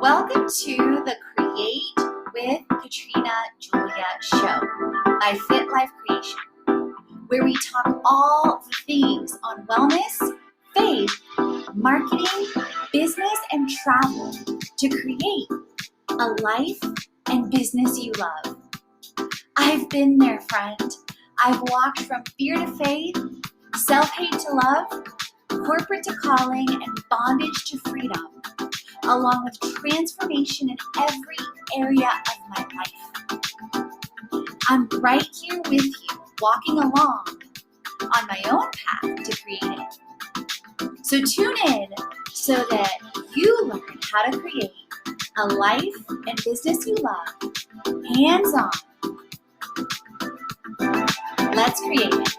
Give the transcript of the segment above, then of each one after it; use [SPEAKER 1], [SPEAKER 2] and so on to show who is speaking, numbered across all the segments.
[SPEAKER 1] Welcome to the Create with Katrina Julia show by Fit Life Creation, where we talk all the things on wellness, faith, marketing, business, and travel to create a life and business you love. I've been there, friend. I've walked from fear to faith, self-hate to love, corporate to calling, and bondage to freedom, along with transformation in every area of my life. I'm right here with you, walking along on my own path to creating. So tune in so that you learn how to create a life and business you love, hands-on. Let's create it.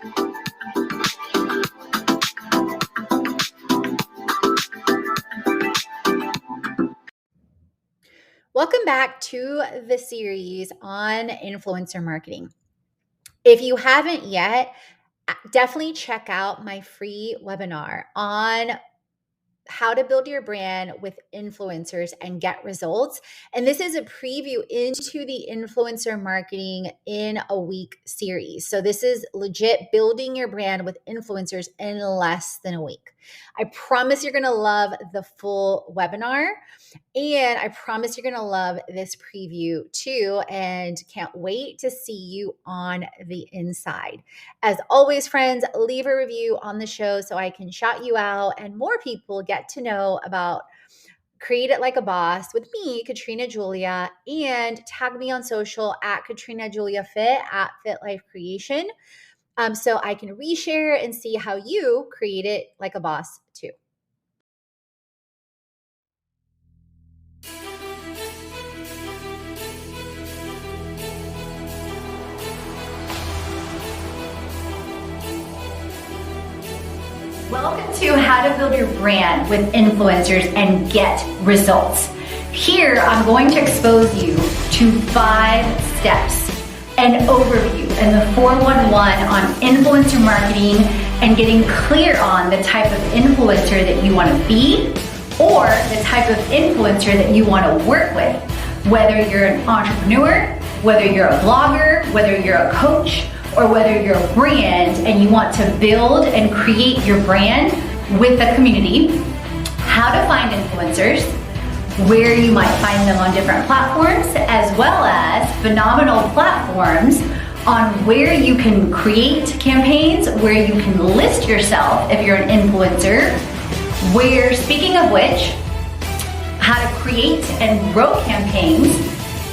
[SPEAKER 2] Welcome back to the series on influencer marketing. If you haven't yet, definitely check out my free webinar on how to build your brand with influencers and get results. And this is a preview into the influencer marketing in a week series. So this is legit building your brand with influencers in less than a week. I promise you're going to love the full webinar. And I promise you're going to love this preview too, and can't wait to see you on the inside. As always, friends, leave a review on the show so I can shout you out and more people get to know about Create It Like a Boss with me, Katrina Julia, and tag me on social at Katrina Julia Fit at Fit Life Creation, so I can reshare and see how you create it like a boss too. Welcome to How to Build Your Brand with Influencers and Get Results. Here, I'm going to expose you to 5 steps, an overview, and the 411 on influencer marketing and getting clear on the type of influencer that you want to be or the type of influencer that you want to work with, whether you're an entrepreneur, whether you're a blogger, whether you're a coach, or whether you're a brand and you want to build and create your brand with the community, how to find influencers, where you might find them on different platforms, as well as phenomenal platforms on where you can create campaigns, where you can list yourself if you're an influencer, where, speaking of which, how to create and grow campaigns,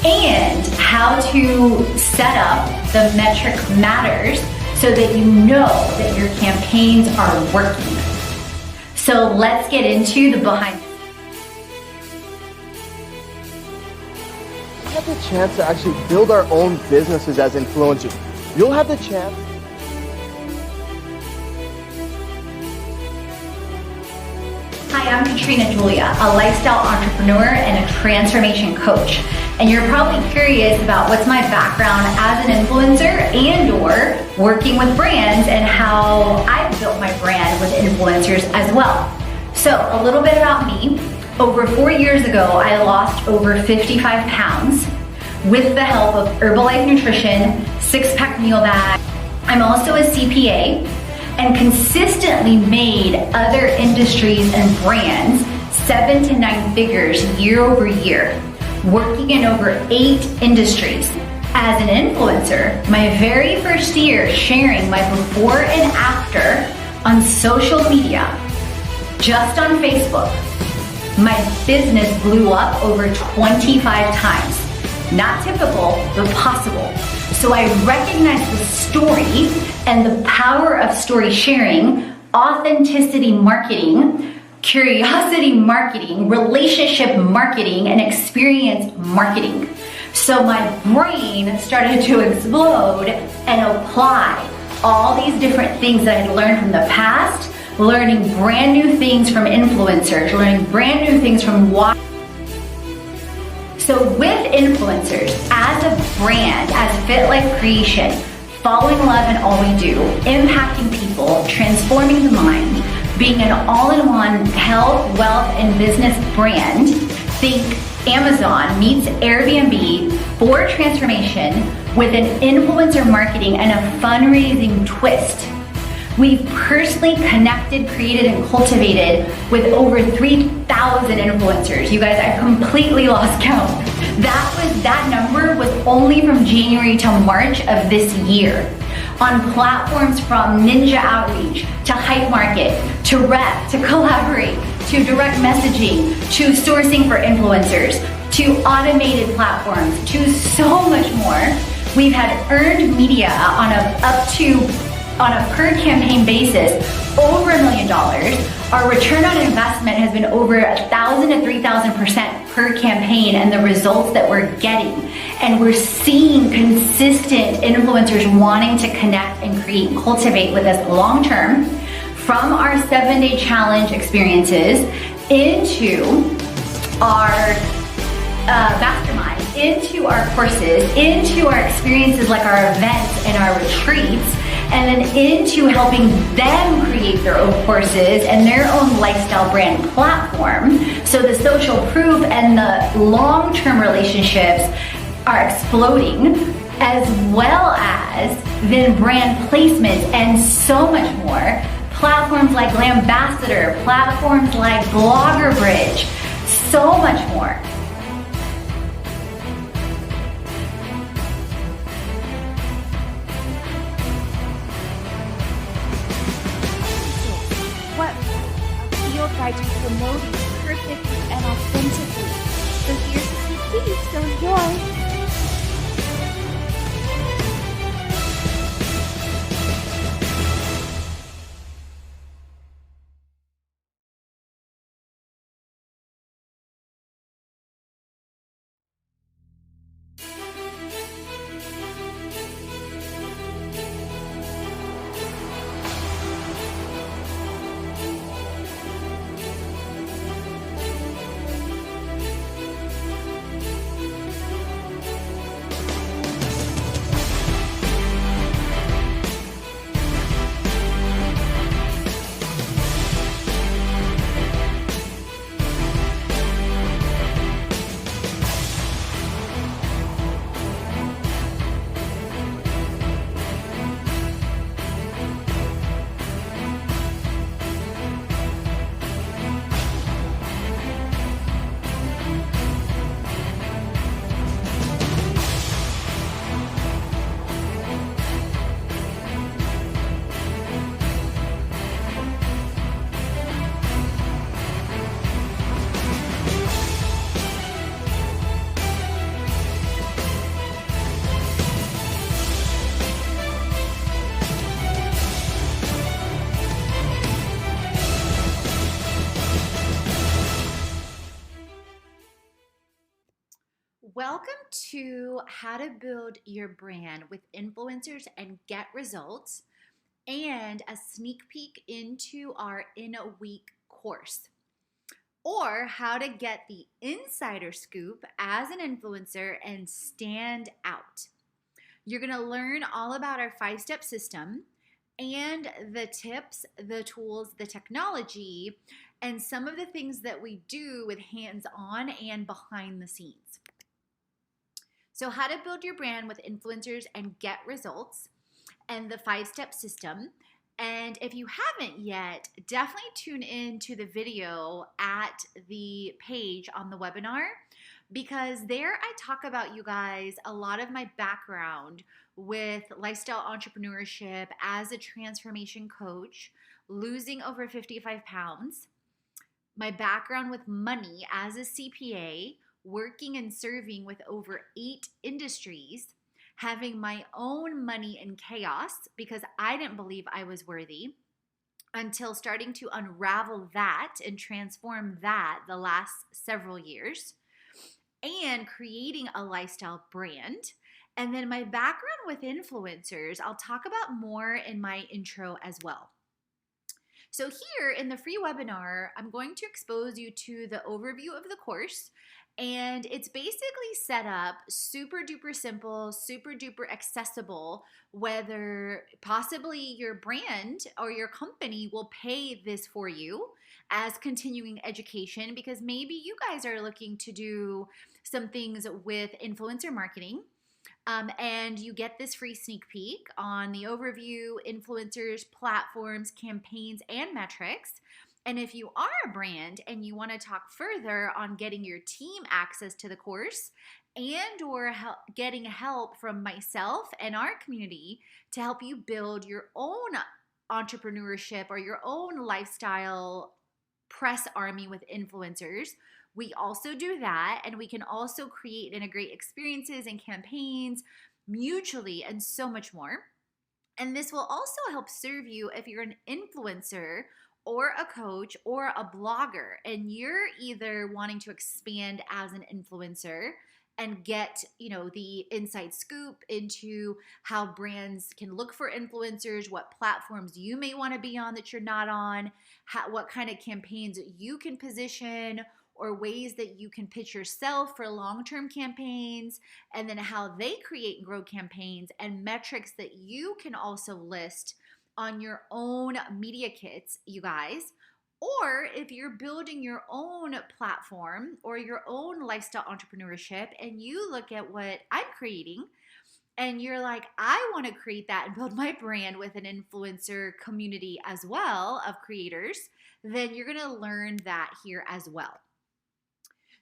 [SPEAKER 2] and how to set up the metric matters so that you know that your campaigns are working. So let's get into the behind.
[SPEAKER 3] We have the chance to actually build our own businesses as influencers. You'll have the chance.
[SPEAKER 2] Hi, I'm Katrina Julia, a lifestyle entrepreneur and a transformation coach. And you're probably curious about what's my background as an influencer and or working with brands and how I've built my brand with influencers as well. So a little bit about me. Over 4 years ago, I lost over 55 pounds with the help of Herbalife Nutrition, 6-pack meal bag. I'm also a CPA and consistently made other industries and brands 7 to 9 figures year over year, working in over 8 industries. As an influencer, my very first year sharing my before and after on social media, just on Facebook, my business blew up over 25 times. Not typical, but possible. So I recognize the story and the power of story sharing, authenticity marketing, curiosity marketing, relationship marketing, and experience marketing. So my brain started to explode and apply all these different things that I had learned from the past, learning brand new things from influencers, learning brand new things from So with influencers, as a brand, as Fit Life Creation, following love in all we do, impacting people, transforming the mind, being an all-in-one health, wealth, and business brand, Think Amazon meets Airbnb for transformation with an influencer marketing and a fundraising twist. We've personally connected, created, and cultivated with over 3,000 influencers. You guys, I completely lost count. That number was only from January to March of this year. On platforms from Ninja Outreach, to Hype Market, to Rep, to Collaborate, to direct messaging, to sourcing for influencers, to automated platforms, to so much more. We've had earned media on a per campaign basis over $1 million. Our return on investment has been over 1,000 to 3,000% per campaign, and the results that we're getting. And we're seeing consistent influencers wanting to connect and create and cultivate with us long term, from our 7-day challenge experiences into our mastermind, into our courses, into our experiences like our events and our retreats, and then into helping them create their own courses and their own lifestyle brand platform. So the social proof and the long-term relationships are exploding, as well as then brand placements and so much more. Platforms like Glambassador, platforms like Blogger Bridge, so much more.
[SPEAKER 1] What field guides you promoting perfectly and authentically. So here's a sneak peek, so enjoy. Welcome to How to Build Your Brand with Influencers and Get Results, and a sneak peek into our In a Week course, or how to get the insider scoop as an influencer and stand out. You're going to learn all about our 5-step system and the tips, the tools, the technology, and some of the things that we do with hands-on and behind the scenes. So how to build your brand with influencers and get results, and the 5-step system. And if you haven't yet, definitely tune in to the video at the page on the webinar, because there I talk about, you guys, a lot of my background with lifestyle entrepreneurship as a transformation coach, losing over 55 pounds, my background with money as a CPA, working and serving with over 8 industries, having my own money in chaos because I didn't believe I was worthy, until starting to unravel that and transform that the last several years, and creating a lifestyle brand. And then my background with influencers, I'll talk about more in my intro as well. So here in the free webinar, I'm going to expose you to the overview of the course. And it's basically set up super duper simple, super duper accessible, whether possibly your brand or your company will pay this for you. as continuing education, because maybe you guys are looking to do some things with influencer marketing. And you get this free sneak peek on the overview, influencers, platforms, campaigns, and metrics. And if you are a brand and you want to talk further on getting your team access to the course and or getting help from myself and our community to help you build your own entrepreneurship or your own lifestyle press army with influencers, we also do that, and we can also create and integrate experiences and campaigns mutually and so much more. And this will also help serve you if you're an influencer or a coach or a blogger and you're either wanting to expand as an influencer and get, the inside scoop into how brands can look for influencers, what platforms you may want to be on that you're not on, what kind of campaigns you can position, or ways that you can pitch yourself for long-term campaigns, and then how they create and grow campaigns, and metrics that you can also list on your own media kits, you guys. Or if you're building your own platform or your own lifestyle entrepreneurship and you look at what I'm creating and you're like, I want to create that and build my brand with an influencer community as well of creators, then you're going to learn that here as well.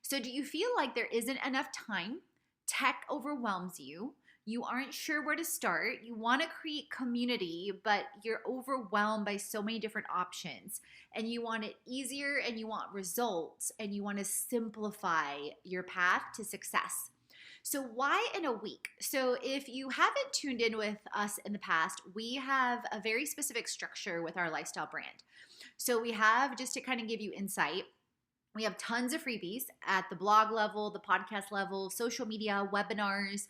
[SPEAKER 1] So do you feel like there isn't enough time? Tech overwhelms you. You aren't sure where to start. You want to create community, but you're overwhelmed by so many different options. And you want it easier, and you want results, and you want to simplify your path to success. So why in a week? So if you haven't tuned in with us in the past, we have a very specific structure with our lifestyle brand. So we have, just to kind of give you insight, we have tons of freebies at the blog level, the podcast level, social media, webinars,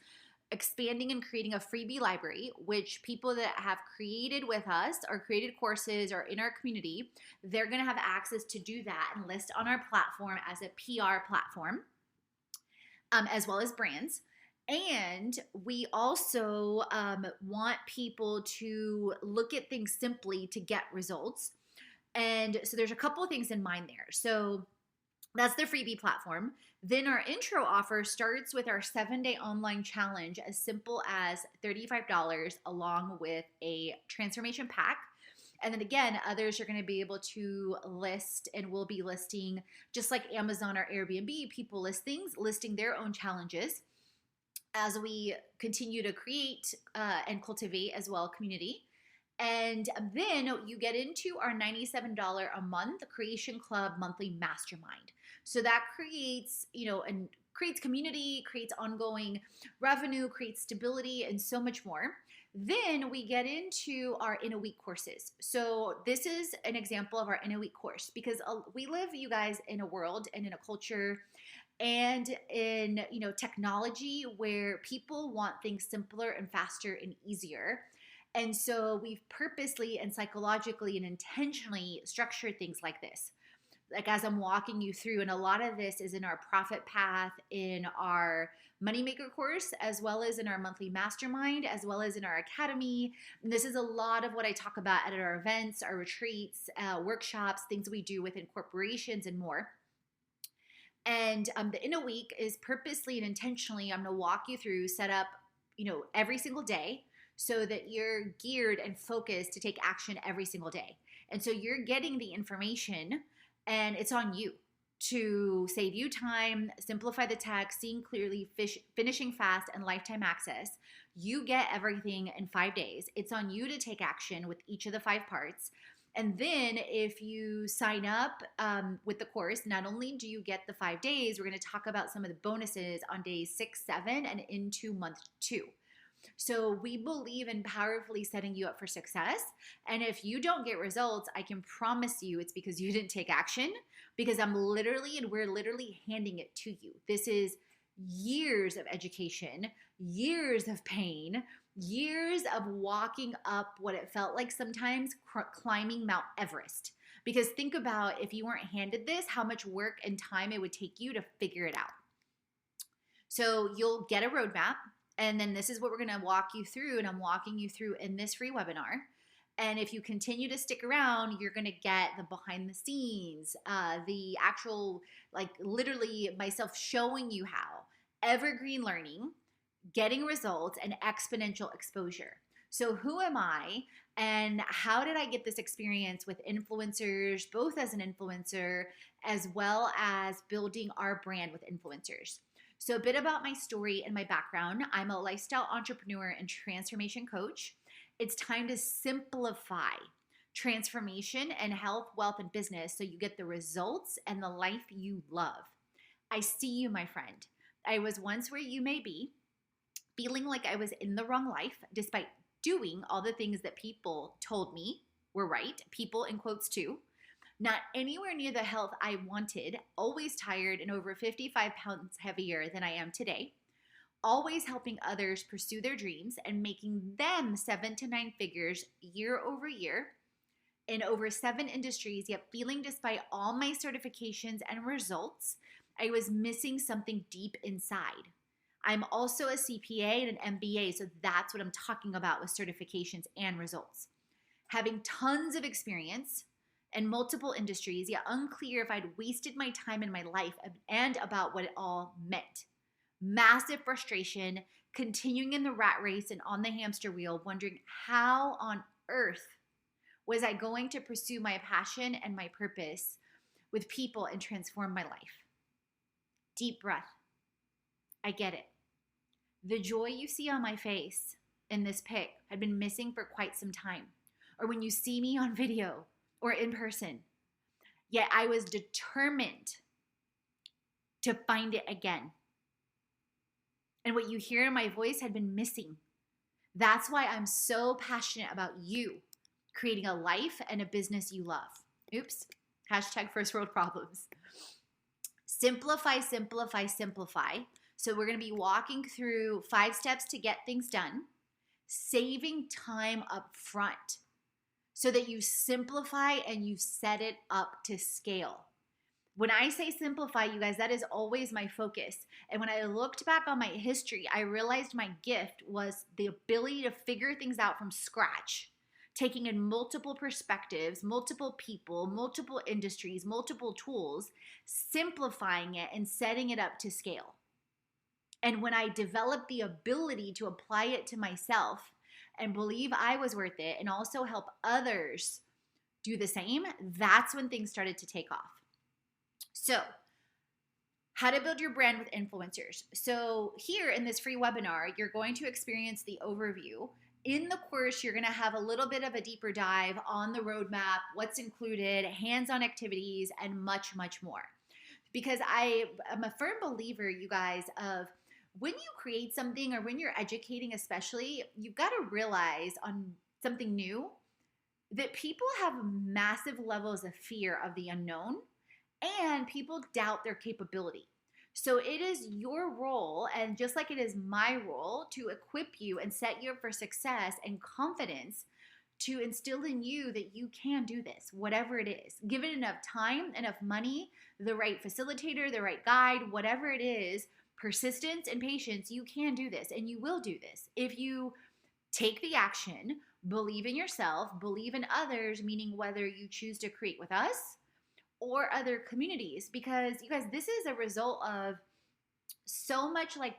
[SPEAKER 1] expanding and creating a freebie library, which people that have created with us or created courses or in our community, they're going to have access to do that and list on our platform as a PR platform, as well as brands. And we also want people to look at things simply to get results. And so there's a couple of things in mind there. So that's the freebie platform. Then our intro offer starts with our 7-day online challenge, as simple as $35 along with a transformation pack. And then again, others are going to be able to list and will be listing, just like Amazon or Airbnb, people list things, listing their own challenges as we continue to create and cultivate as well community. And then you get into our $97 a month Creation Club monthly mastermind. So that creates, and creates community, creates ongoing revenue, creates stability, and so much more. Then we get into our in a week courses. So this is an example of our in a week course, because we live, you guys, in a world and in a culture and in, technology where people want things simpler and faster and easier. And so we've purposely and psychologically and intentionally structured things like this. Like as I'm walking you through, and a lot of this is in our profit path, in our Moneymaker course, as well as in our monthly mastermind, as well as in our academy. And this is a lot of what I talk about at our events, our retreats, workshops, things we do within corporations and more. And the in a week is purposely and intentionally, I'm going to walk you through, set up, every single day, so that you're geared and focused to take action every single day. And so you're getting the information, and it's on you to save you time, simplify the text, seeing clearly, finishing fast, and lifetime access. You get everything in 5 days. It's on you to take action with each of the 5 parts. And then if you sign up with the course, not only do you get the 5 days, we're going to talk about some of the bonuses on days 6, 7, and into month 2. So we believe in powerfully setting you up for success. And if you don't get results, I can promise you it's because you didn't take action, because we're literally handing it to you. This is years of education, years of pain, years of walking up what it felt like sometimes climbing Mount Everest. Because think about, if you weren't handed this, how much work and time it would take you to figure it out. So you'll get a roadmap. And then this is what we're going to walk you through, and I'm walking you through in this free webinar. And if you continue to stick around, you're going to get the behind the scenes, the actual, like literally myself showing you how, evergreen learning, getting results, and exponential exposure. So who am I and how did I get this experience with influencers, both as an influencer as well as building our brand with influencers? So a bit about my story and my background. I'm a lifestyle entrepreneur and transformation coach. It's time to simplify transformation and health, wealth, and business so you get the results and the life you love. I see you, my friend. I was once where you may be, feeling like I was in the wrong life despite doing all the things that people told me were right, people in quotes too. Not anywhere near the health I wanted, always tired and over 55 pounds heavier than I am today. Always helping others pursue their dreams and making them 7 to 9 figures year over year in over 7 industries, yet feeling despite all my certifications and results, I was missing something deep inside. I'm also a CPA and an MBA, so that's what I'm talking about with certifications and results. Having tons of experience in multiple industries, yet unclear if I'd wasted my time in my life and about what it all meant. Massive frustration, continuing in the rat race and on the hamster wheel, wondering how on earth was I going to pursue my passion and my purpose with people and transform my life. Deep breath. I get it. The joy you see on my face in this pic had been missing for quite some time, or when you see me on video or in person. Yet I was determined to find it again. And what you hear in my voice had been missing. That's why I'm so passionate about you creating a life and a business you love. Oops, hashtag first world problems. Simplify, simplify, simplify. So we're going to be walking through 5 steps to get things done, saving time up front so that you simplify and you set it up to scale. When I say simplify, you guys, that is always my focus. And when I looked back on my history, I realized my gift was the ability to figure things out from scratch, taking in multiple perspectives, multiple people, multiple industries, multiple tools, simplifying it and setting it up to scale. And when I developed the ability to apply it to myself and believe I was worth it and also help others do the same, that's when things started to take off. So, how to build your brand with influencers. So here in this free webinar, you're going to experience the overview. In the course, you're going to have a little bit of a deeper dive on the roadmap, what's included, hands-on activities, and much, much more. Because I am a firm believer, you guys, of when you create something or when you're educating especially, you've got to realize on something new that people have massive levels of fear of the unknown and people doubt their capability. So it is your role, and just like it is my role, to equip you and set you up for success and confidence to instill in you that you can do this, whatever it is. Give it enough time, enough money, the right facilitator, the right guide, whatever it is, persistence and patience, you can do this and you will do this. If you take the action, believe in yourself, believe in others, meaning whether you choose to create with us or other communities, because you guys, this is a result of so much like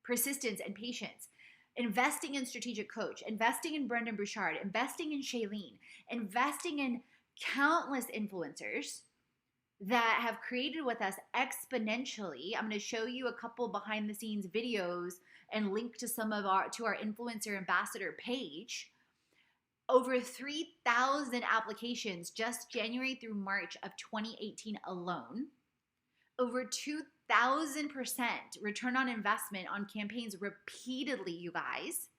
[SPEAKER 1] persistence and patience. Investing in strategic coach, investing in Brendan Bouchard, investing in Shailene, investing in countless influencers that have created with us exponentially. I'm going to show you a couple behind the scenes videos and link to some of our influencer ambassador page. Over 3,000 applications just January through March of 2018 alone. Over 2,000% return on investment on campaigns repeatedly, you guys.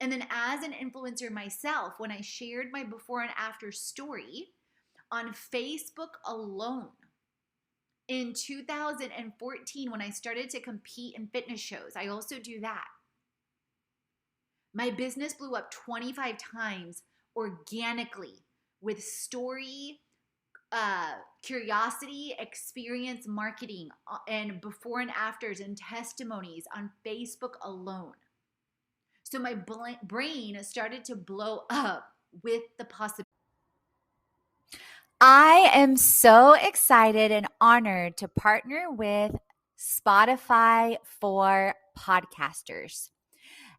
[SPEAKER 1] And then as an influencer myself, when I shared my before and after story on Facebook alone in 2014, when I started to compete in fitness shows, I also do that. My business blew up 25 times organically with story, curiosity, experience marketing, and before and afters and testimonies on Facebook alone. So my brain started to blow up with the possibility.
[SPEAKER 2] I am so excited and honored to partner with Spotify for podcasters.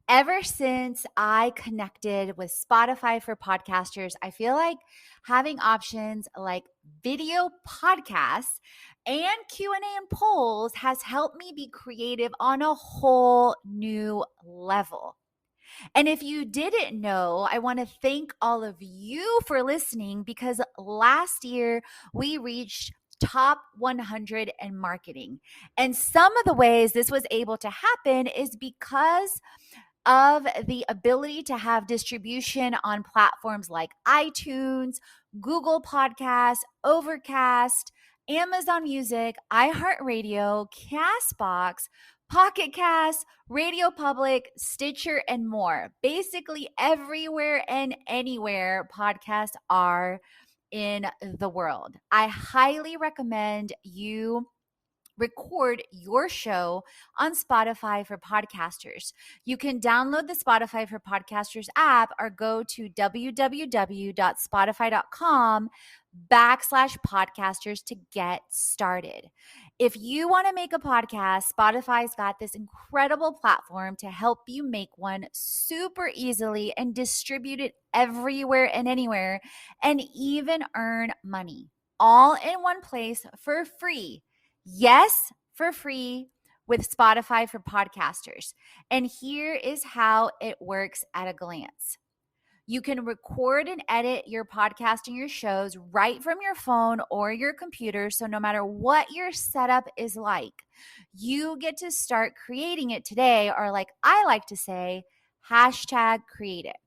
[SPEAKER 2] Ever since I connected with Spotify for podcasters, I feel like having options like video podcasts and Q&A and polls has helped me be creative on a whole new level. And if you didn't know, I want to thank all of you for listening, because last year we reached top 100 in marketing. And some of the ways this was able to happen is because of the ability to have distribution on platforms like iTunes, Google Podcasts, Overcast, Amazon Music, iHeartRadio, Castbox, Pocket Cast, Radio Public, Stitcher, and more. Basically, everywhere and anywhere podcasts are in the world. I highly recommend you record your show on Spotify for podcasters. You can download the Spotify for Podcasters app or go to www.spotify.com/podcasters to get started. If you want to make a podcast, Spotify's got this incredible platform to help you make one super easily and distribute it everywhere and anywhere, and even earn money all in one place for free. Yes, for free with Spotify for podcasters. And here is how it works at a glance. You can record and edit your podcast and your shows right from your phone or your computer. So no matter what your setup is like, you get to start creating it today, or like I like to say, #create it.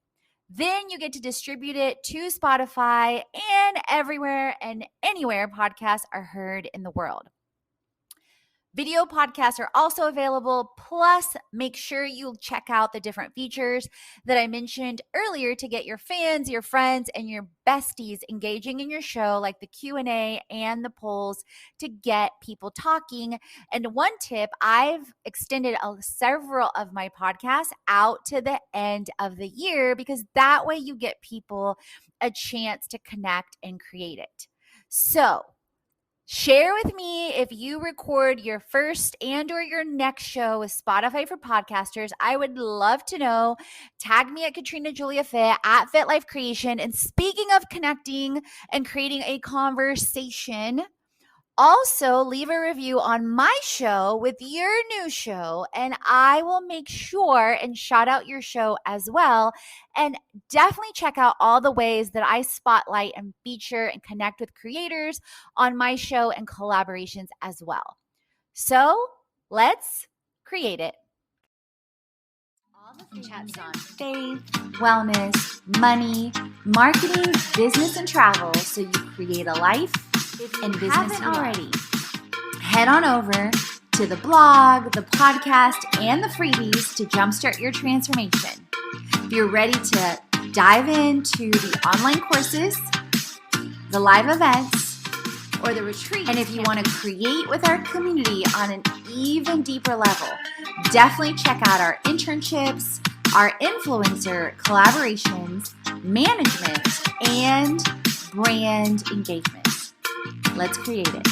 [SPEAKER 2] Then you get to distribute it to Spotify and everywhere and anywhere podcasts are heard in the world. Video podcasts are also available. Plus, make sure you check out the different features that I mentioned earlier to get your fans, your friends, and your besties engaging in your show, like the Q&A and the polls, to get people talking. And one tip, I've extended several of my podcasts out to the end of the year, because that way you get people a chance to connect and create it. So, share with me if you record your first and or your next show with Spotify for podcasters. I would love to know. Tag me at Katrina Julia Fit, at Fit Life Creation. And speaking of connecting and creating a conversation, also leave a review on my show with your new show, and I will make sure and shout out your show as well. And definitely check out all the ways that I spotlight and feature and connect with creators on my show and collaborations as well. So let's create it. All the chats on faith, wellness, money, marketing, business, and travel, so you create a life and business. Haven't already, head on over to the blog, the podcast, and the freebies to jumpstart your transformation. If you're ready to dive into the online courses, the live events, or the retreat, and if you want to create with our community on an even deeper level, definitely check out our internships, our influencer collaborations, management, and brand engagement. Let's create it.